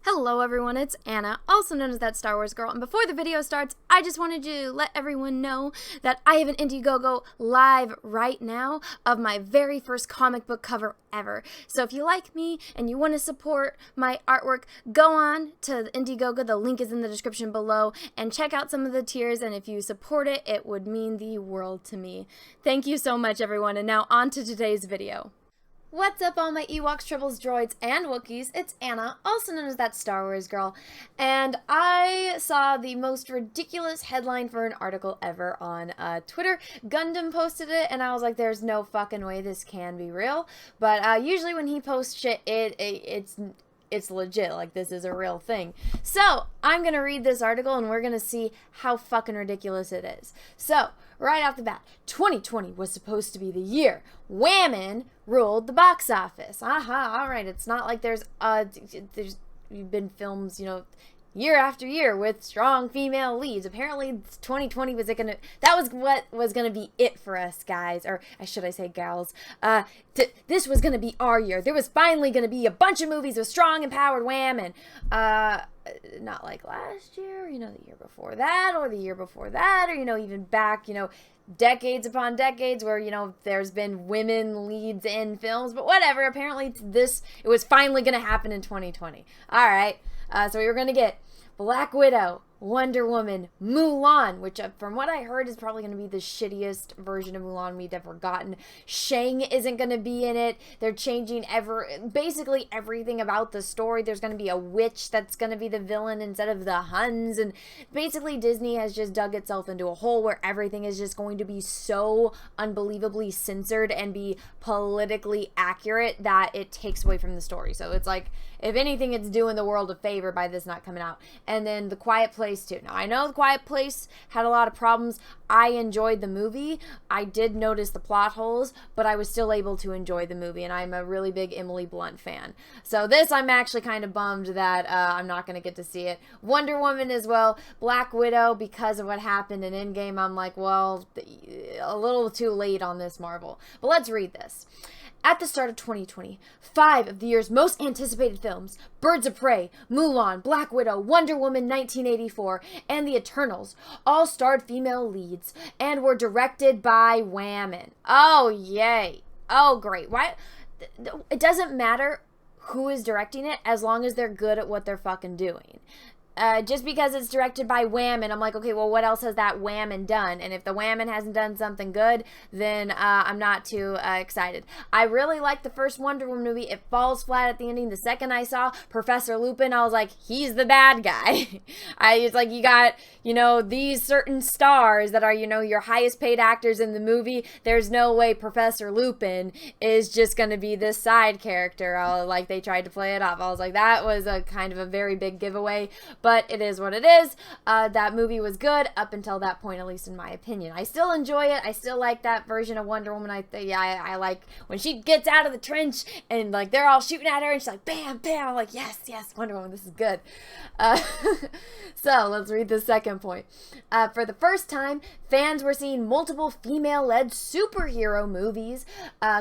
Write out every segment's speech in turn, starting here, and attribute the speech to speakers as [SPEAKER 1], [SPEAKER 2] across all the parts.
[SPEAKER 1] Hello everyone, it's Anna, also known as That Star Wars Girl, and before the video starts, I just wanted to let everyone know that I have an Indiegogo live right now of my very first comic book cover ever. So if you like me and you want to support my artwork, go on to the Indiegogo, the link is in the description below, and check out some of the tiers, and if you support it, it would mean the world to me. Thank you so much everyone, and now on to today's video. What's up all my Ewoks, Tribbles, Droids, and Wookiees? It's Anna, also known as That Star Wars Girl, and I saw the most ridiculous headline for an article ever on Twitter. Gundam posted it, and I was like, there's no fucking way this can be real, but usually when he posts shit, it's legit, like this is a real thing. So, I'm gonna read this article and we're gonna see how fucking ridiculous it is. So, right off the bat, 2020 was supposed to be the year Whammon ruled the box office. Alright, it's not like there's been films, year after year with strong female leads. Apparently 2020 was that was what was gonna be it for us guys, or should I say gals. This was gonna be our year. There was finally gonna be a bunch of movies with strong empowered women. Not like last year, the year before that, or the year before that, or even back, decades upon decades where, there's been women leads in films, but whatever. Apparently it was finally gonna happen in 2020. Alright, so we were gonna get Black Widow, Wonder Woman, Mulan, which from what I heard is probably going to be the shittiest version of Mulan we've ever gotten. Shang isn't going to be in it. They're changing basically everything about the story. There's going to be a witch that's going to be the villain instead of the Huns, and basically Disney has just dug itself into a hole where everything is just going to be so unbelievably censored and be politically accurate that it takes away from the story. So it's like, if anything, it's doing the world a favor by this not coming out. And then The Quiet Place too. Now, I know The Quiet Place had a lot of problems. I enjoyed the movie. I did notice the plot holes, but I was still able to enjoy the movie, and I'm a really big Emily Blunt fan. So this, I'm actually kind of bummed that I'm not going to get to see it. Wonder Woman as well. Black Widow, because of what happened in Endgame, I'm like, well, a little too late on this Marvel. But let's read this. At the start of 2020, 5 of the year's most anticipated films, Birds of Prey, Mulan, Black Widow, Wonder Woman 1984, and The Eternals, all starred female leads and were directed by Whammon. Oh, yay. Oh, great. Why? It doesn't matter who is directing it as long as they're good at what they're fucking doing. Just because it's directed by Whammon, I'm like, okay, well, what else has that Whammon done? And if the Whammon hasn't done something good, then I'm not too excited. I really liked the first Wonder Woman movie. It falls flat at the ending. The second I saw Professor Lupin, I was like, he's the bad guy. It's like, you got, these certain stars that are, your highest paid actors in the movie. There's no way Professor Lupin is just going to be this side character. Like, they tried to play it off. I was like, that was a kind of a very big giveaway. But it is what it is. That movie was good up until that point, at least in my opinion. I still enjoy it. I still like that version of Wonder Woman. I like when she gets out of the trench and like they're all shooting at her and she's like, bam, bam. I'm like, yes, Wonder Woman, this is good. So let's read the second point. For the first time, fans were seeing multiple female-led superhero movies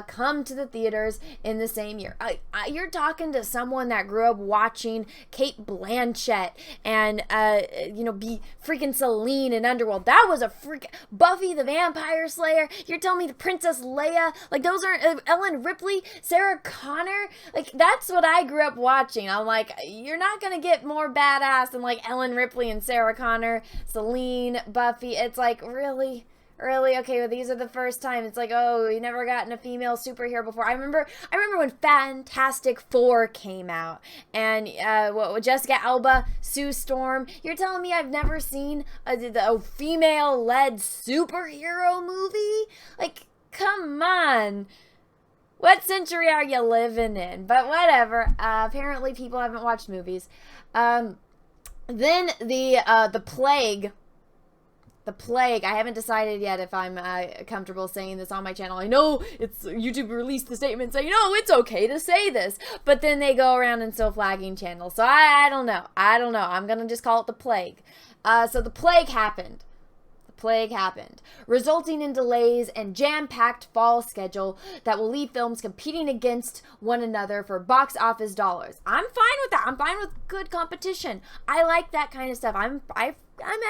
[SPEAKER 1] come to the theaters in the same year. You're talking to someone that grew up watching Cate Blanchett and be freaking Celine in Underworld. That was a Buffy the Vampire Slayer. You're telling me the Princess Leia, like those aren't Ellen Ripley, Sarah Connor, like that's what I grew up watching. I'm like, you're not gonna get more badass than like Ellen Ripley and Sarah Connor, Celine, Buffy. It's like, really? Okay, well, these are the first time. It's like, oh, you never gotten a female superhero before. I remember when Fantastic Four came out, and Jessica Alba, Sue Storm. You're telling me I've never seen a female-led superhero movie? Like, come on. What century are you living in? But whatever. Apparently, people haven't watched movies. Then the Plague. The Plague. I haven't decided yet if I'm comfortable saying this on my channel. I know YouTube released the statement saying, it's okay to say this. But then they go around and still flagging channels. So I don't know. I'm going to just call it The Plague. So The Plague happened. The plague happened, resulting in delays and jam-packed fall schedule that will leave films competing against one another for box office dollars. I'm fine with that. I'm fine with good competition. I like that kind of stuff. I'm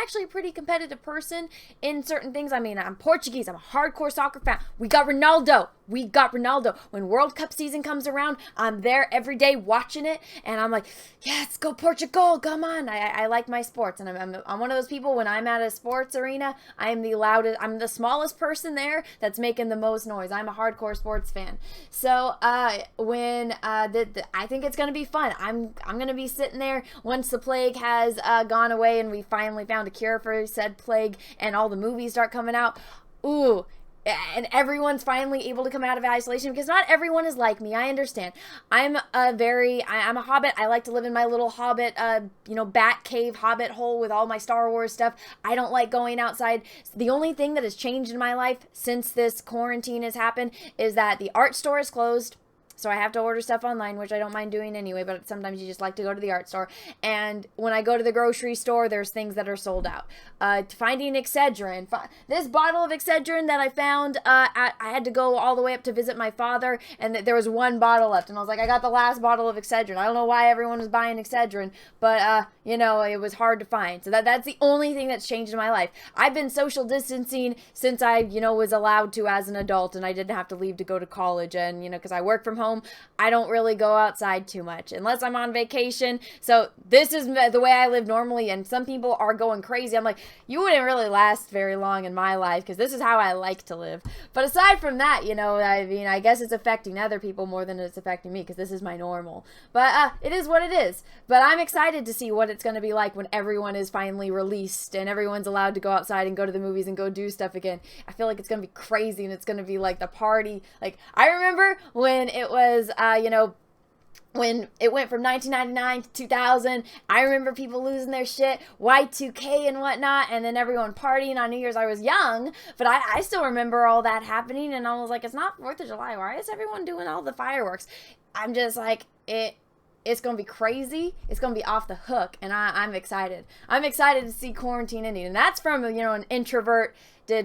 [SPEAKER 1] actually a pretty competitive person in certain things. I mean, I'm Portuguese. I'm a hardcore soccer fan. We got Ronaldo. When World Cup season comes around, I'm there every day watching it, and I'm like, yes, go Portugal, come on. I like my sports, and I'm one of those people, when I'm at a sports arena, I'm the smallest person there that's making the most noise. I'm a hardcore sports fan. So I think it's going to be fun. I'm going to be sitting there once the plague has gone away and we finally found a cure for said plague and all the movies start coming out. Ooh, and everyone's finally able to come out of isolation, because not everyone is like me. I understand. I'm a hobbit. I like to live in my little hobbit, bat cave hobbit hole with all my Star Wars stuff. I don't like going outside. The only thing that has changed in my life since this quarantine has happened is that the art store is closed. So I have to order stuff online, which I don't mind doing anyway, but sometimes you just like to go to the art store. And when I go to the grocery store, there's things that are sold out. Finding Excedrin. This bottle of Excedrin that I found, I had to go all the way up to visit my father, and there was one bottle left. And I was like, I got the last bottle of Excedrin. I don't know why everyone was buying Excedrin, but, it was hard to find. So that's the only thing that's changed in my life. I've been social distancing since I, was allowed to as an adult, and I didn't have to leave to go to college. And, because I work from home, I don't really go outside too much unless I'm on vacation. So this is the way I live normally, and some people are going crazy. I'm like, you wouldn't really last very long in my life, because this is how I like to live. But aside from that, I guess it's affecting other people more than it's affecting me, because this is my normal. But it is what it is. But I'm excited to see what it's going to be like when everyone is finally released and everyone's allowed to go outside and go to the movies and go do stuff again. I feel like it's going to be crazy, and it's going to be like the party. Like, I remember when it was, when it went from 1999 to 2000, I remember people losing their shit, Y2K and whatnot, and then everyone partying on New Year's. I was young, but I still remember all that happening, and I was like, it's not 4th of July. Why is everyone doing all the fireworks? I'm just like, it's going to be crazy. It's going to be off the hook, and I'm excited. I'm excited to see quarantine ending, and that's from, an introverted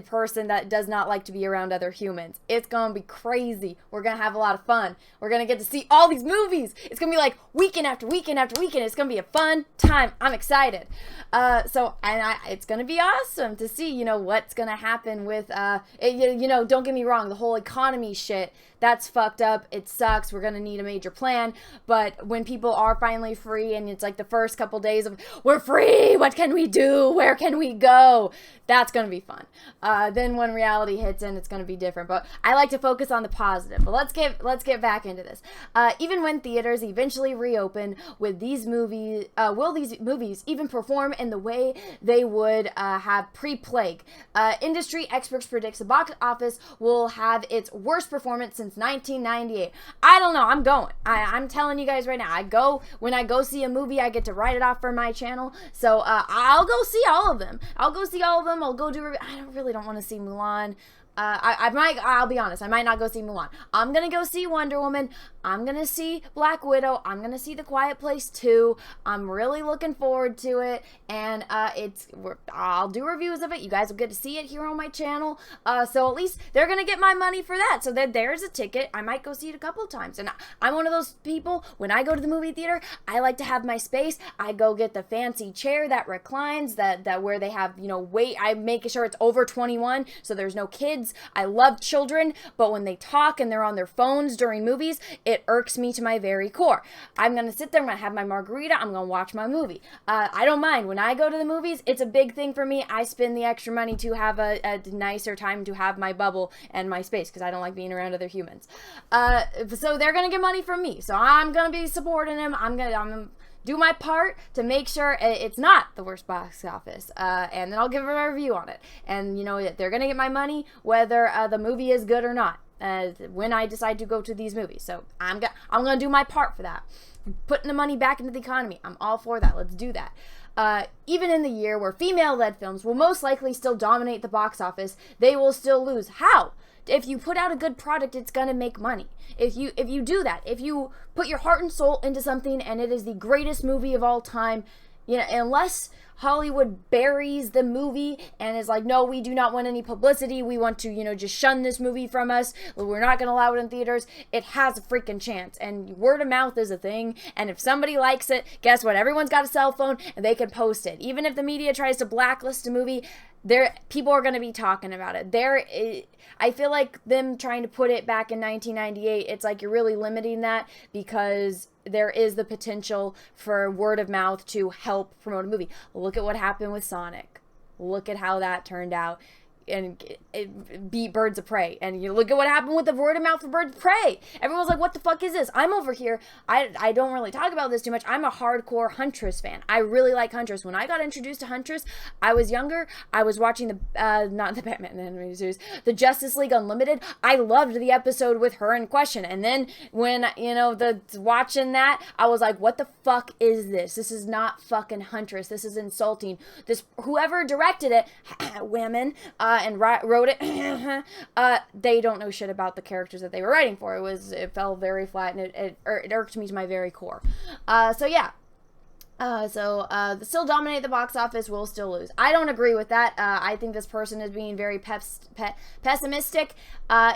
[SPEAKER 1] person that does not like to be around other humans. It's going to be crazy. We're going to have a lot of fun. We're going to get to see all these movies. It's going to be like weekend after weekend after weekend. It's going to be a fun time. I'm excited. It's going to be awesome to see, what's going to happen with, don't get me wrong, the whole economy shit, that's fucked up. It sucks. We're going to need a major plan. But when people are finally free, and it's like the first couple days of, we're free, what can we do? Where can we go? That's going to be fun. Then when reality hits in, it's going to be different. But I like to focus on the positive. But let's get back into this. Even when theaters eventually reopen, with these movies, will these movies even perform in the way they would have pre-plague? Industry experts predict the box office will have its worst performance since 1998. I don't know. I'm going. I'm telling you guys right now. When I go see a movie, I get to write it off for my channel. So I'll go see all of them. I'll go do. I really don't want to see Mulan. I'll be honest, I might not go see Mulan. I'm gonna go see Wonder Woman. I'm gonna see Black Widow. I'm gonna see The Quiet Place 2. I'm really looking forward to it, and I'll do reviews of it. You guys will get to see it here on my channel. So at least they're gonna get my money for that. So there's a ticket. I might go see it a couple of times. And I'm one of those people, when I go to the movie theater, I like to have my space. I go get the fancy chair that reclines, that where they have, weight. I make sure it's over 21, so there's no kids. I love children, but when they talk and they're on their phones during movies, it irks me to my very core. I'm going to sit there, I'm going to have my margarita, I'm going to watch my movie. I don't mind. When I go to the movies, it's a big thing for me. I spend the extra money to have a nicer time, to have my bubble and my space, because I don't like being around other humans. So they're going to get money from me. So I'm going to be supporting them. I'm going to do my part to make sure it's not the worst box office, and then I'll give a review on it. And they're gonna get my money whether the movie is good or not, when I decide to go to these movies. So I'm gonna do my part for that. Putting the money back into the economy, I'm all for that. Let's do that. Even in the year where female-led films will most likely still dominate the box office, they will still lose. How? If you put out a good product, it's gonna make money. If you do that, if you put your heart and soul into something and it is the greatest movie of all time, You know, unless Hollywood buries the movie and is like, no, we do not want any publicity. We want to, you know, just shun this movie from us. We're not going to allow it in theaters. It has a freaking chance. And word of mouth is a thing. And if somebody likes it, guess what? Everyone's got a cell phone and they can post it. Even if the media tries to blacklist a movie, people are going to be talking about it. I feel like them trying to put it back in 1998, it's like you're really limiting that because there is the potential for word of mouth to help promote a movie. Look at what happened with Sonic. Look at how that turned out. And it beat Birds of Prey. And you look at what happened with the word of mouth for Birds of Prey. Everyone's like, what the fuck is this? I'm over here. I don't really talk about this too much. I'm a hardcore Huntress fan. I really like Huntress. When I got introduced to Huntress, I was younger. I was watching not the Batman animated series, the Justice League Unlimited. I loved the episode with her in question. And then when, you know, watching that, I was like, what the fuck is this? This is not fucking Huntress. This is insulting. Whoever directed it, women, and wrote it, they don't know shit about the characters that they were writing for. It fell very flat, and it irked me to my very core. So yeah. Still dominate the box office, will still lose. I don't agree with that. I think this person is being very pessimistic.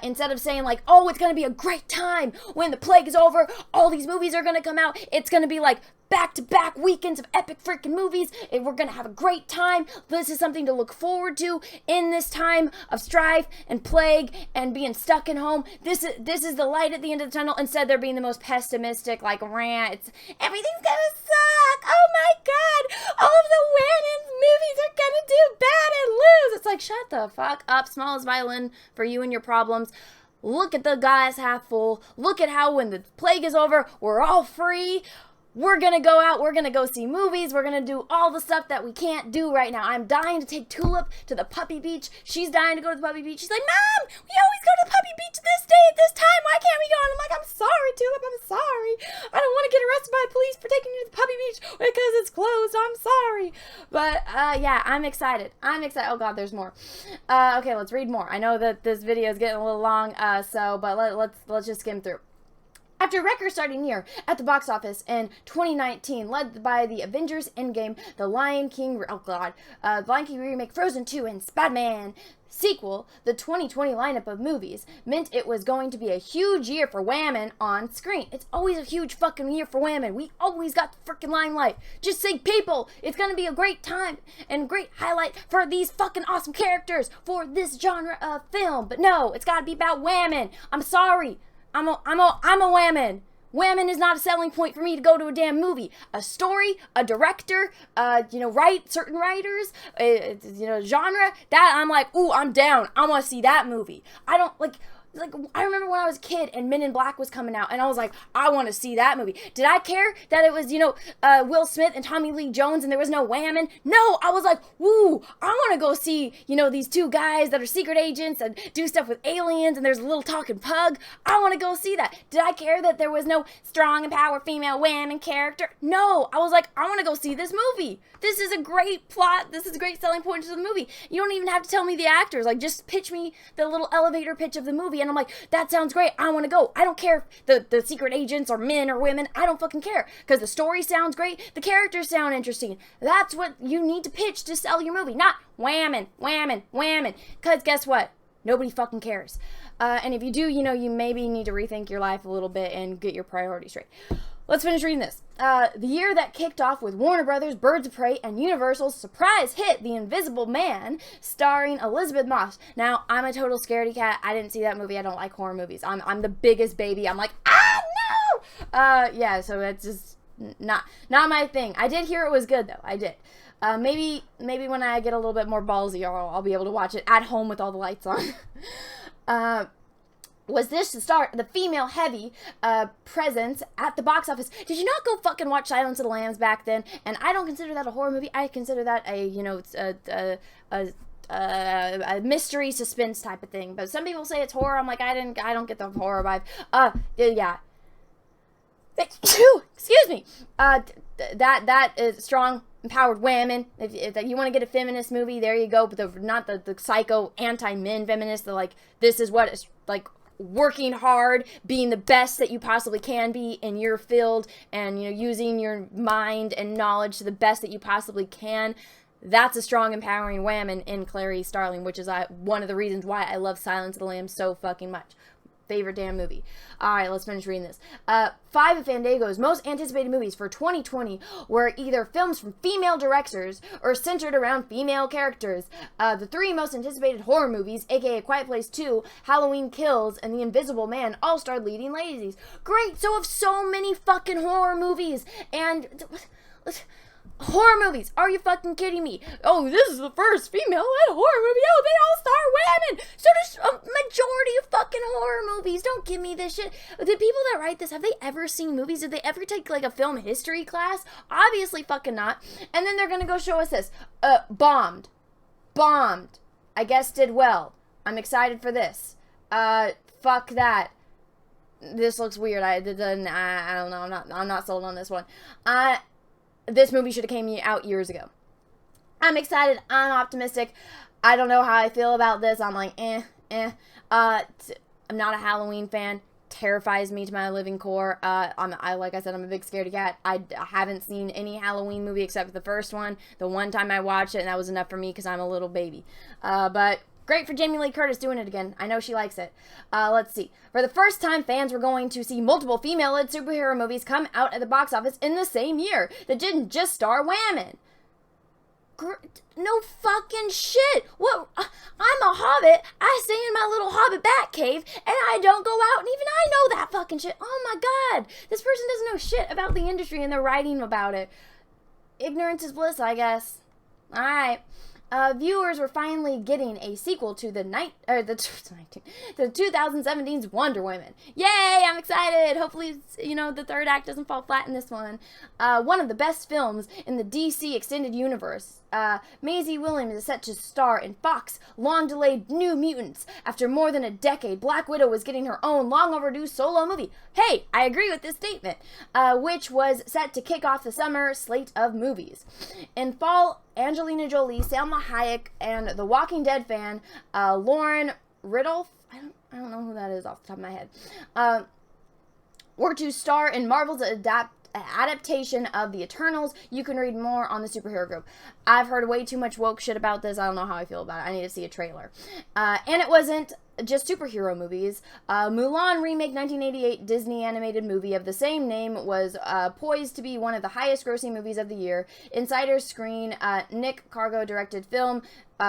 [SPEAKER 1] Instead of saying like, oh, it's going to be a great time when the plague is over, all these movies are going to come out, it's going to be like back-to-back weekends of epic freaking movies, and we're going to have a great time. This is something to look forward to in this time of strife and plague and being stuck in home. This is the light at the end of the tunnel. Instead, they're being the most pessimistic, like, rant. Everything's going to suck. Oh my God. All of the women's movies are going to do bad and lose. It's like, shut the fuck up. Small is violin for you and your problems. Look at the glass half full. Look at how when the plague is over, we're all free. We're going to go out, we're going to go see movies, we're going to do all the stuff that we can't do right now. I'm dying to take Tulip to the puppy beach. She's dying to go to the puppy beach. She's like, Mom, we always go to the puppy beach this day at this time. Why can't we go? And I'm like, I'm sorry, Tulip, I'm sorry. I don't want to get arrested by the police for taking you to the puppy beach because it's closed. I'm sorry. But, yeah, I'm excited. Oh, God, there's more. Okay, let's read more. I know that this video is getting a little long, but let's just skim through. After a record-starting year at the box office in 2019, led by the Avengers Endgame, The Lion King remake, Frozen 2, and Spider-Man sequel, the 2020 lineup of movies meant it was going to be a huge year for women on screen. It's always a huge fucking year for women. We always got the freaking limelight. Just say, people, it's gonna be a great time and great highlight for these fucking awesome characters for this genre of film. But no, it's gotta be about women. I'm sorry. I'm a woman. Women is not a selling point for me to go to a damn movie. A story, a director, write certain writers, genre, that I'm like, ooh, I'm down. I want to see that movie. I don't I remember when I was a kid and Men in Black was coming out and I was like, I want to see that movie. Did I care that it was, Will Smith and Tommy Lee Jones and there was no women? No, I was like, woo, I want to go see, these two guys that are secret agents and do stuff with aliens and there's a little talking pug. I want to go see that. Did I care that there was no strong, empowered female women character? No, I was like, I want to go see this movie. This is a great plot. This is a great selling point to the movie. You don't even have to tell me the actors. Like, just pitch me the little elevator pitch of the movie and I'm like, that sounds great. I want to go. I don't care if the secret agents are men or women. I don't fucking care. Because the story sounds great. The characters sound interesting. That's what you need to pitch to sell your movie. Not whammon. Because guess what? Nobody fucking cares. And if you do, you maybe need to rethink your life a little bit and get your priorities straight. Let's finish reading this. The year that kicked off with Warner Brothers, Birds of Prey, and Universal's surprise hit, The Invisible Man, starring Elizabeth Moss. Now, I'm a total scaredy cat. I didn't see that movie. I don't like horror movies. I'm the biggest baby. I'm like, no! Yeah, so it's just not my thing. I did hear it was good, though. I did. Maybe when I get a little bit more ballsy, I'll be able to watch it at home with all the lights on. Was this to start the female-heavy presence at the box office? Did you not go fucking watch Silence of the Lambs back then? And I don't consider that a horror movie. I consider that a mystery suspense type of thing. But some people say it's horror. I'm like, I don't get the horror vibe. Yeah. Excuse me. That is strong, empowered women. If you want to get a feminist movie, there you go. But not the psycho anti-men feminist. This is what it's like. working hard, being the best that you possibly can be in your field, and, you know, using your mind and knowledge to the best that you possibly can. That's a strong, empowering wham in Clarice Starling, which is one of the reasons why I love Silence of the Lambs so fucking much. Favorite damn movie. Alright, let's finish reading this. 5 of Fandango's most anticipated movies for 2020 were either films from female directors or centered around female characters. The 3 most anticipated horror movies, aka Quiet Place 2, Halloween Kills, and The Invisible Man, all starred leading ladies. Great! So have so many fucking horror movies, and... horror movies! Are you fucking kidding me? Oh, this is the first female-led horror movie. Oh, they all star women. So does a majority of fucking horror movies. Don't give me this shit. The people that write this, have they ever seen movies? Did they ever take like a film history class? Obviously fucking not. And then they're gonna go show us this. Bombed. I guess did well. I'm excited for this. Fuck that. This looks weird. I don't know. I'm not sold on this one. This movie should have came out years ago. I'm excited. I'm optimistic. I don't know how I feel about this. I'm like, I'm not a Halloween fan. Terrifies me to my living core. Like I said, I'm a big scaredy cat. I haven't seen any Halloween movie except the first one. The one time I watched it, and that was enough for me because I'm a little baby. But great for Jamie Lee Curtis doing it again. I know she likes it. Let's see. For the first time, fans were going to see multiple female-led superhero movies come out at the box office in the same year that didn't just star women. No fucking shit. What? I'm a hobbit. I stay in my little hobbit bat cave, and I don't go out, and even I know that fucking shit. Oh my god. This person doesn't know shit about the industry, and they're writing about it. Ignorance is bliss, I guess. Alright. Viewers were finally getting a sequel to the 2017's Wonder Woman. Yay! I'm excited! Hopefully, the third act doesn't fall flat in this one. One of the best films in the DC Extended Universe. Maisie Williams is set to star in Fox's long-delayed New Mutants. After more than a decade, Black Widow was getting her own long-overdue solo movie. Hey, I agree with this statement. Which was set to kick off the summer slate of movies. In fall, Angelina Jolie, Salma Hayek, and The Walking Dead fan Lauren Ridolph, I don't know who that is off the top of my head, were to star in Marvel's adaptation of The Eternals. You can read more on the superhero group. I've heard way too much woke shit about this. I don't know how I feel about it. I need to see a trailer. And it wasn't just superhero movies. Mulan remake 1988 Disney animated movie of the same name was poised to be one of the highest grossing movies of the year. Insiders screen Nick Cargo directed film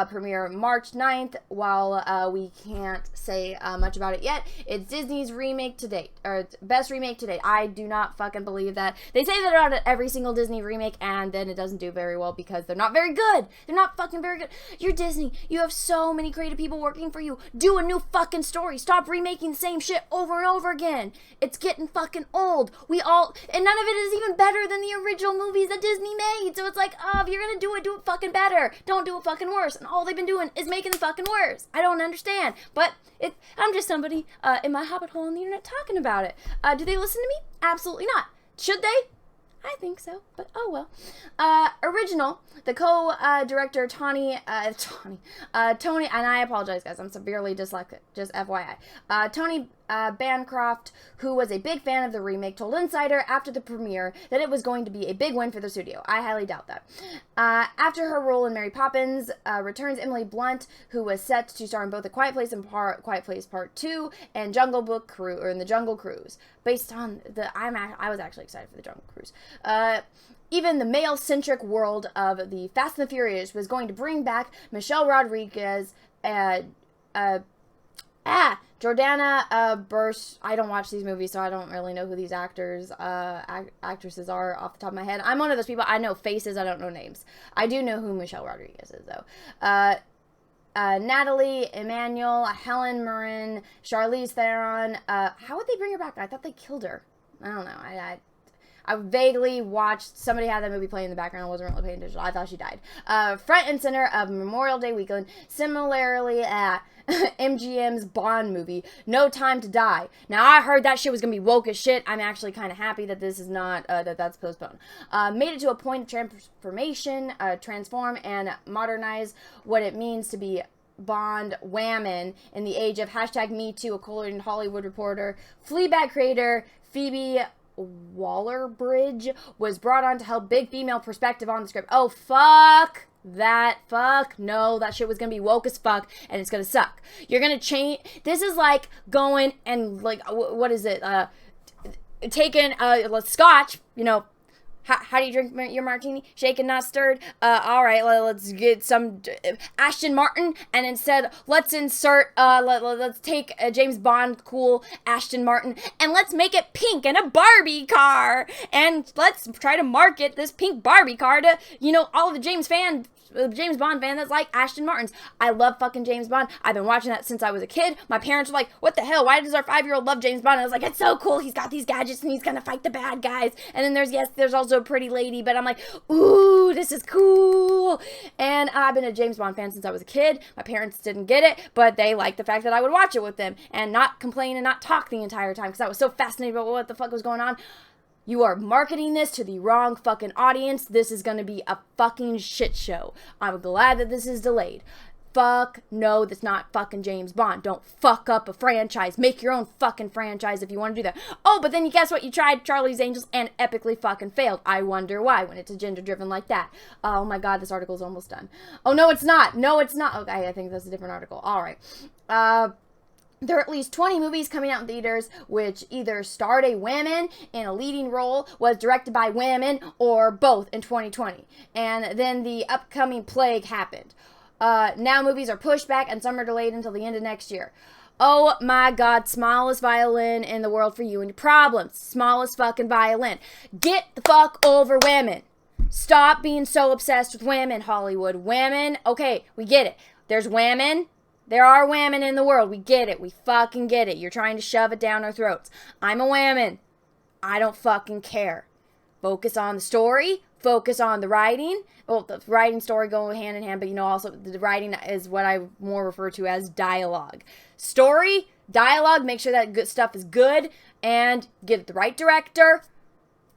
[SPEAKER 1] premiere March 9th. While we can't say much about it yet, it's Disney's remake to date, or best remake to date. I do not fucking believe that. They say that about every single Disney remake, and then it doesn't do very well because they're not very good. They're not fucking very good. You're Disney. You have so many creative people working for you. Do a new fucking story. Stop remaking the same shit over and over again. It's getting fucking old. And none of it is even better than the original movies that Disney made. So it's like, if you're gonna do it fucking better. Don't do it fucking worse. And all they've been doing is making it fucking worse. I don't understand. But I'm just somebody in my hobbit hole on the internet talking about it. Do they listen to me? Absolutely not. Should they? I think so, but oh well. Original, the co-director Tony, and I apologize guys, I'm severely dyslexic, just FYI. Tony Bancroft, who was a big fan of the remake, told Insider after the premiere that it was going to be a big win for the studio. I highly doubt that. After her role in Mary Poppins, returns Emily Blunt, who was set to star in both A Quiet Place and Quiet Place Part 2 and in the Jungle Cruise. Based on I was actually excited for the Jungle Cruise. Even the male-centric world of the Fast and the Furious was going to bring back Michelle Rodriguez, Jordana Burst. I don't watch these movies, so I don't really know who these actresses are off the top of my head. I'm one of those people, I know faces, I don't know names. I do know who Michelle Rodriguez is, though. Natalie Emmanuel, Helen Mirren, Charlize Theron. How would they bring her back? I thought they killed her. I don't know. I vaguely watched, somebody had that movie playing in the background. I wasn't really paying attention. I thought she died. Front and center of Memorial Day weekend. Similarly, MGM's Bond movie, No Time to Die. Now, I heard that shit was going to be woke as shit. I'm actually kind of happy that this is not, that's postponed. Made it to a point of transform and modernize what it means to be Bond whammon in the age of hashtag #MeToo, according to Hollywood Reporter. Fleabag creator Phoebe Waller-Bridge was brought on to help big female perspective on the script. Oh, fuck that. Fuck no, that shit was gonna be woke as fuck, and it's gonna suck. You're gonna change. This is like going and, like, what is it? Taking scotch, you know. How do you drink your martini? Shaken, not stirred? All right, let's get some Ashton Martin, and instead, let's insert, let's take a James Bond cool Ashton Martin, and let's make it pink and a Barbie car, and let's try to market this pink Barbie car to, you know, all of the James Bond fan that's like Ashton Martin's. I love fucking James Bond. I've been watching that since I was a kid. My parents were like, what the hell? Why does our 5-year-old love James Bond? And I was like, it's so cool. He's got these gadgets and he's gonna fight the bad guys. And then there's also a pretty lady, but I'm like, ooh, this is cool. And I've been a James Bond fan since I was a kid. My parents didn't get it, but they liked the fact that I would watch it with them and not complain and not talk the entire time because I was so fascinated about what the fuck was going on. You are marketing this to the wrong fucking audience. This is going to be a fucking shit show. I'm glad that this is delayed. Fuck no, that's not fucking James Bond. Don't fuck up a franchise. Make your own fucking franchise if you want to do that. Oh, but then you guess what? You tried Charlie's Angels and epically fucking failed. I wonder why when it's agenda-driven like that. Oh my god, this article is almost done. Oh, no, it's not. No, it's not. Okay, I think that's a different article. All right. There are at least 20 movies coming out in theaters which either starred a woman in a leading role, was directed by women, or both in 2020. And then the upcoming plague happened. Now movies are pushed back and some are delayed until the end of next year. Oh my god, smallest violin in the world for you and your problems. Smallest fucking violin. Get the fuck over women. Stop being so obsessed with women, Hollywood. Women, okay, we get it. There's women. There are women in the world. We get it. We fucking get it. You're trying to shove it down our throats. I'm a woman. I don't fucking care. Focus on the story. Focus on the writing. Well, the writing, story go hand in hand, but you know, also the writing is what I more refer to as dialogue. Story, dialogue, make sure that good stuff is good, and get it the right director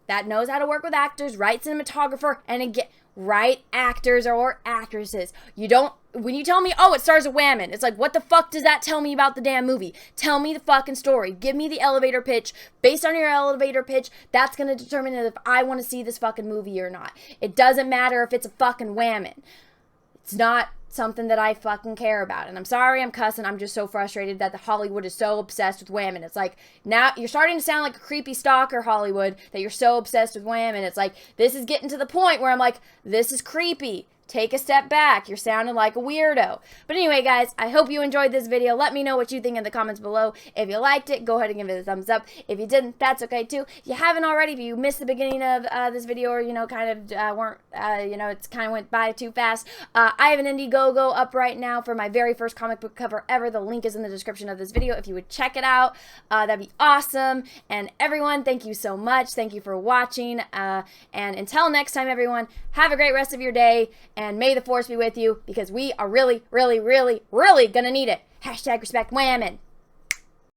[SPEAKER 1] that knows how to work with actors, right cinematographer, and again, right actors or actresses. You don't, when you tell me, oh, it stars a woman, it's like, what the fuck does that tell me about the damn movie? Tell me the fucking story. Give me the elevator pitch. Based on your elevator pitch, that's going to determine if I want to see this fucking movie or not. It doesn't matter if it's a fucking woman. It's not something that I fucking care about. And I'm sorry I'm cussing. I'm just so frustrated that the Hollywood is so obsessed with women. It's like, now you're starting to sound like a creepy stalker, Hollywood, that you're so obsessed with women. It's like, this is getting to the point where I'm like, this is creepy. Take a step back. You're sounding like a weirdo. But anyway, guys, I hope you enjoyed this video. Let me know what you think in the comments below. If you liked it, go ahead and give it a thumbs up. If you didn't, that's okay too. If you haven't already, if you missed the beginning of this video or, you know, kind of weren't, you know, it's kind of went by too fast, I have an Indiegogo up right now for my very first comic book cover ever. The link is in the description of this video. If you would check it out, that'd be awesome. And everyone, thank you so much. Thank you for watching. And until next time, everyone, have a great rest of your day. And may the force be with you, because we are really, really, really, really gonna need it. Hashtag respect women.